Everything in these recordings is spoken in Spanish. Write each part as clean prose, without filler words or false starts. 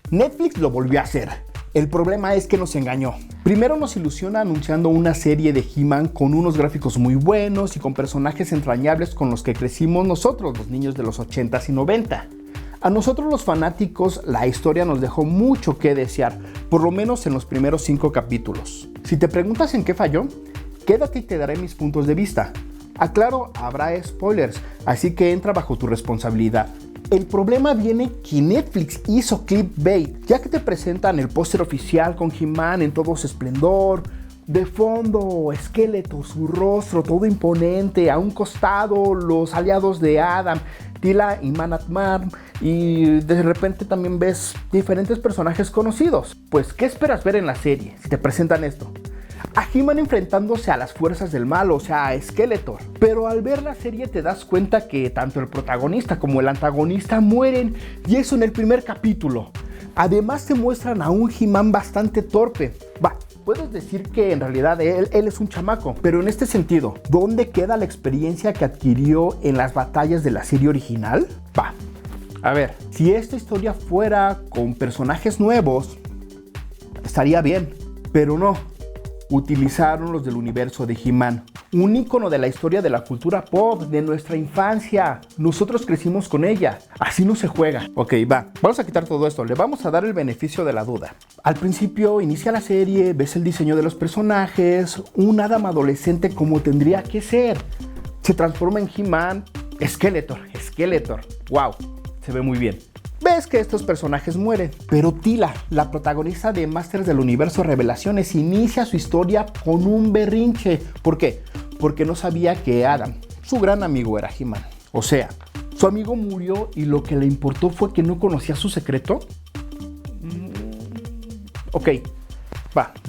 Netflix lo volvió a hacer. El problema es que nos engañó. Primero nos ilusiona anunciando una serie de He-Man con unos gráficos muy buenos y con personajes entrañables con los que crecimos nosotros, los niños de los 80s y 90. A nosotros los fanáticos la historia nos dejó mucho que desear, por lo menos en los primeros 5 capítulos. Si te preguntas en qué falló, quédate y te daré mis puntos de vista. Aclaro, habrá spoilers, así que entra bajo tu responsabilidad. El problema viene que Netflix hizo clickbait, ya que te presentan el póster oficial con He-Man en todo su esplendor, de fondo, Skeletor, su rostro todo imponente, a un costado los aliados de Adam, Teela y Man-at-Man, y de repente también ves diferentes personajes conocidos. Pues, ¿qué esperas ver en la serie si te presentan esto? A He-Man enfrentándose a las fuerzas del mal, o sea, a Skeletor. Pero al ver la serie te das cuenta que tanto el protagonista como el antagonista mueren, y eso en el primer capítulo. Además te muestran a un He-Man bastante torpe. Puedes decir que en realidad él es un chamaco, pero en este sentido, ¿dónde queda la experiencia que adquirió en las batallas de la serie original? A ver, si esta historia fuera con personajes nuevos, estaría bien, pero no. Utilizaron los del universo de He-Man, un ícono de la historia de la cultura pop, de nuestra infancia. Nosotros crecimos con ella. Así no se juega. Ok, vamos a quitar todo esto. Le vamos a dar el beneficio de la duda. Al principio inicia la serie, ves el diseño de los personajes, un Adam adolescente como tendría que ser. Se transforma en He-Man, Skeletor. Wow, se ve muy bien. Ves que estos personajes mueren, pero Teela, la protagonista de Masters del Universo Revelaciones, inicia su historia con un berrinche. ¿Por qué? Porque no sabía que Adam, su gran amigo, era He-Man. O sea, su amigo murió y lo que le importó fue que no conocía su secreto. Ok,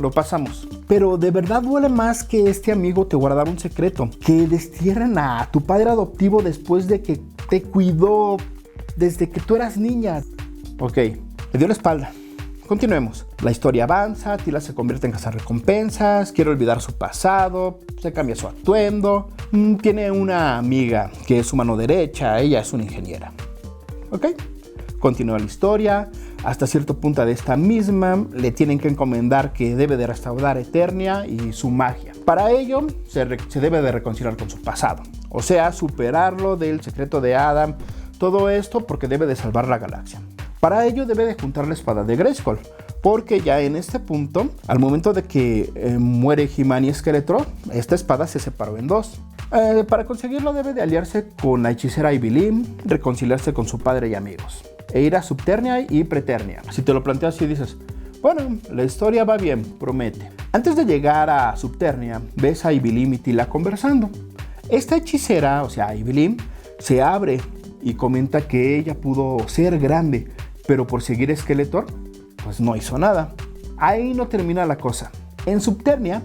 lo pasamos. Pero de verdad duele más que este amigo te guardara un secreto, que destierren a tu padre adoptivo después de que te cuidó desde que tú eras niña. Ok, le dio la espalda. Continuemos. La historia avanza, Teela se convierte en cazarrecompensas, quiere olvidar su pasado, se cambia su atuendo, tiene una amiga que es su mano derecha, ella es una ingeniera. Ok, continúa la historia, hasta cierto punto de esta misma, le tienen que encomendar que debe de restaurar Eternia y su magia. Para ello, se debe de reconciliar con su pasado, o sea, superarlo del secreto de Adam. Todo esto porque debe de salvar la galaxia. Para ello debe de juntar la espada de Grayskull, porque ya en este punto, al momento de que muere He-Man y Skeletor, esta espada se separó en dos. Para conseguirlo debe de aliarse con la hechicera Evil-Lyn, reconciliarse con su padre y amigos, e ir a Subternia y Preternia. Si te lo planteas así dices, bueno, la historia va bien, promete. Antes de llegar a Subternia, ves a Evil-Lyn y Teela conversando. Esta hechicera, o sea Evil-Lyn, se abre y comenta que ella pudo ser grande, pero por seguir Skeletor, pues no hizo nada. Ahí no termina la cosa. En Subternia,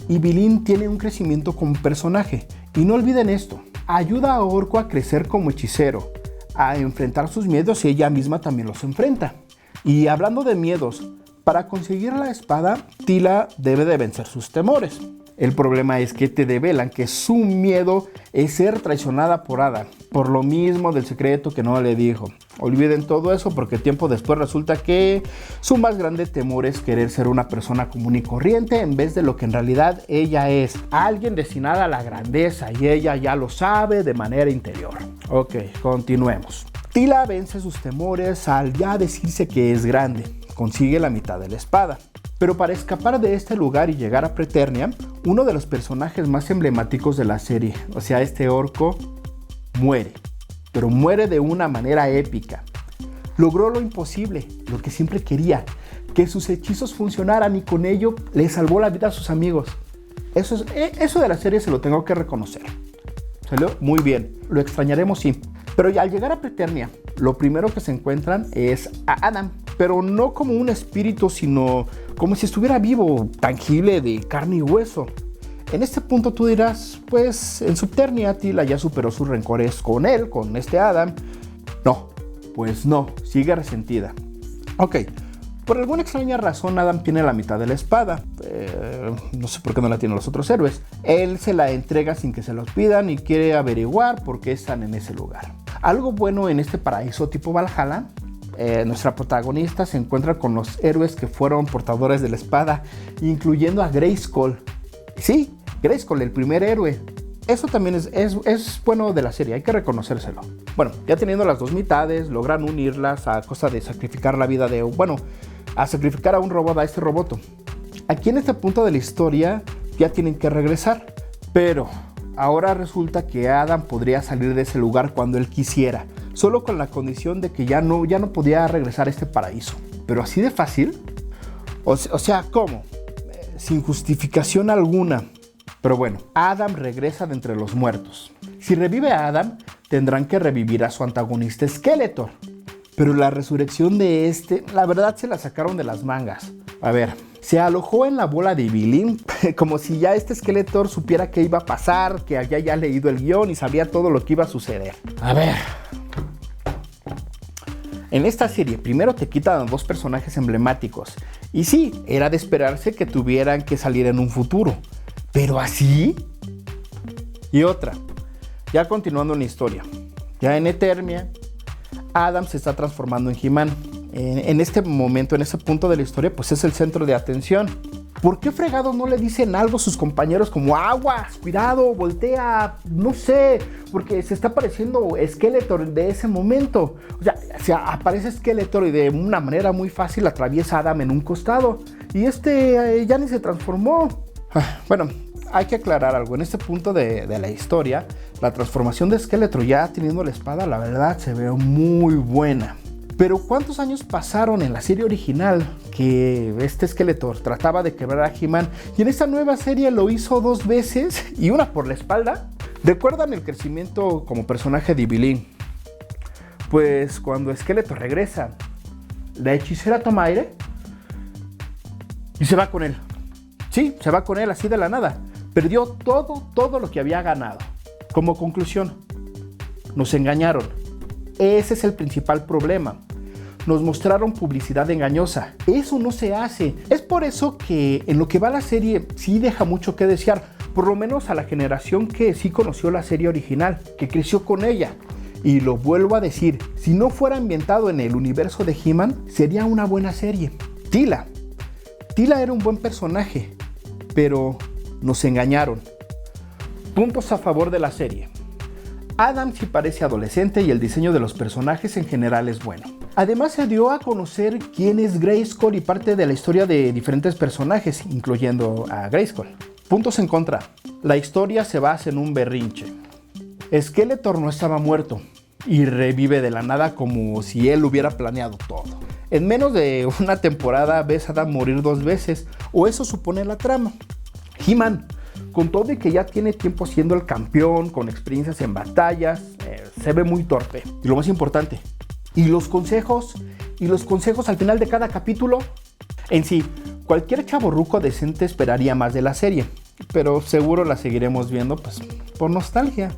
Evil-Lyn tiene un crecimiento como personaje, y no olviden esto, ayuda a Orko a crecer como hechicero, a enfrentar sus miedos y ella misma también los enfrenta. Y hablando de miedos, para conseguir la espada, Teela debe de vencer sus temores. El problema es que te develan que su miedo es ser traicionada por Adam, por lo mismo del secreto que no le dijo. Olviden todo eso porque tiempo después resulta que su más grande temor es querer ser una persona común y corriente en vez de lo que en realidad ella es, alguien destinada a la grandeza, y ella ya lo sabe de manera interior. Ok, continuemos. Teela vence sus temores al ya decirse que es grande, consigue la mitad de la espada. Pero para escapar de este lugar y llegar a Preternia, uno de los personajes más emblemáticos de la serie, o sea, este Orko, muere. Pero muere de una manera épica. Logró lo imposible, lo que siempre quería, que sus hechizos funcionaran, y con ello le salvó la vida a sus amigos. Eso de la serie se lo tengo que reconocer. Salió muy bien, lo extrañaremos sí. Pero ya al llegar a Preternia, lo primero que se encuentran es a Adam, pero no como un espíritu, sino como si estuviera vivo, tangible, de carne y hueso. En este punto tú dirás, pues en Subternia Teela ya superó sus rencores con él, con este Adam. No, pues no, sigue resentida. Ok, por alguna extraña razón Adam tiene la mitad de la espada. No sé por qué no la tienen los otros héroes. Él se la entrega sin que se los pidan y quiere averiguar por qué están en ese lugar. Algo bueno en este paraíso tipo Valhalla nuestra protagonista se encuentra con los héroes que fueron portadores de la espada, incluyendo a Grayskull. Sí, Grayskull, el primer héroe. Eso también es bueno de la serie, hay que reconocérselo. Bueno, ya teniendo las dos mitades, logran unirlas a costa de sacrificar la vida a sacrificar a un robot, a este roboto. Aquí en este punto de la historia ya tienen que regresar, pero ahora resulta que Adam podría salir de ese lugar cuando él quisiera, solo con la condición de que ya no podía regresar a este paraíso. Pero así de fácil, o sea, ¿cómo? Sin justificación alguna. Pero bueno, Adam regresa de entre los muertos. Si revive a Adam, tendrán que revivir a su antagonista Skeletor. Pero la resurrección de la verdad se la sacaron de las mangas. A ver, se alojó en la bola de Billy, como si ya Skeletor supiera qué iba a pasar, que había ya leído el guión y sabía todo lo que iba a suceder. A ver, en esta serie primero te quitan a dos personajes emblemáticos. Y sí, era de esperarse que tuvieran que salir en un futuro. ¿Pero así? Y otra, ya continuando en la historia. Ya en Eternia, Adam se está transformando en He-Man. En este momento, en este punto de la historia, pues es el centro de atención. ¿Por qué fregados no le dicen algo a sus compañeros como aguas, cuidado, voltea, no sé? Porque se está apareciendo Skeletor de ese momento. O sea, aparece Skeletor y de una manera muy fácil atraviesa a Adam en un costado. Y ya ni se transformó. Bueno, hay que aclarar algo. En este punto de la historia, la transformación de Skeletor ya teniendo la espada, la verdad, se ve muy buena. Pero ¿cuántos años pasaron en la serie original que Skeletor trataba de quebrar a He-Man? Y en esta nueva serie lo hizo 2 veces y una por la espalda. ¿Recuerdan el crecimiento como personaje de Billy? Pues cuando Skeletor regresa, la hechicera toma aire y se va con él. Sí, se va con él así de la nada. Perdió todo lo que había ganado. Como conclusión, nos engañaron. Ese es el principal problema. Nos mostraron publicidad engañosa. Eso no se hace. Es por eso que en lo que va la serie sí deja mucho que desear. Por lo menos a la generación que sí conoció la serie original, que creció con ella. Y lo vuelvo a decir, si no fuera ambientado en el universo de He-Man, sería una buena serie. Teela era un buen personaje, pero nos engañaron. Puntos a favor de la serie. Adam sí parece adolescente y el diseño de los personajes en general es bueno. Además se dio a conocer quién es Grayskull y parte de la historia de diferentes personajes, incluyendo a Grayskull. Puntos en contra. La historia se basa en un berrinche. Skeletor no estaba muerto y revive de la nada como si él hubiera planeado todo. En menos de una temporada ves a Adam morir 2 veces, o eso supone la trama. He-Man, con todo y que ya tiene tiempo siendo el campeón, con experiencias en batallas, se ve muy torpe. Y lo más importante, ¿y los consejos? ¿Y los consejos al final de cada capítulo? En sí, cualquier chavorruco decente esperaría más de la serie, pero seguro la seguiremos viendo pues por nostalgia.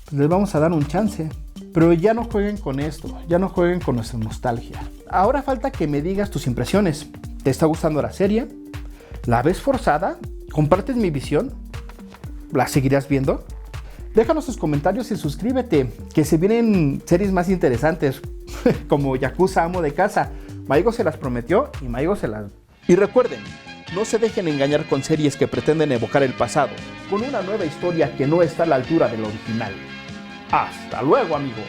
Pues les vamos a dar un chance. Pero ya no jueguen con esto, ya no jueguen con nuestra nostalgia. Ahora falta que me digas tus impresiones. ¿Te está gustando la serie? ¿La ves forzada? ¿Compartes mi visión? ¿La seguirás viendo? Déjanos tus comentarios y suscríbete, que se vienen series más interesantes, como Yakuza Amo de Casa. Maigo se las prometió y Maigo se las... Y recuerden, no se dejen engañar con series que pretenden evocar el pasado, con una nueva historia que no está a la altura del original. ¡Hasta luego, amigo!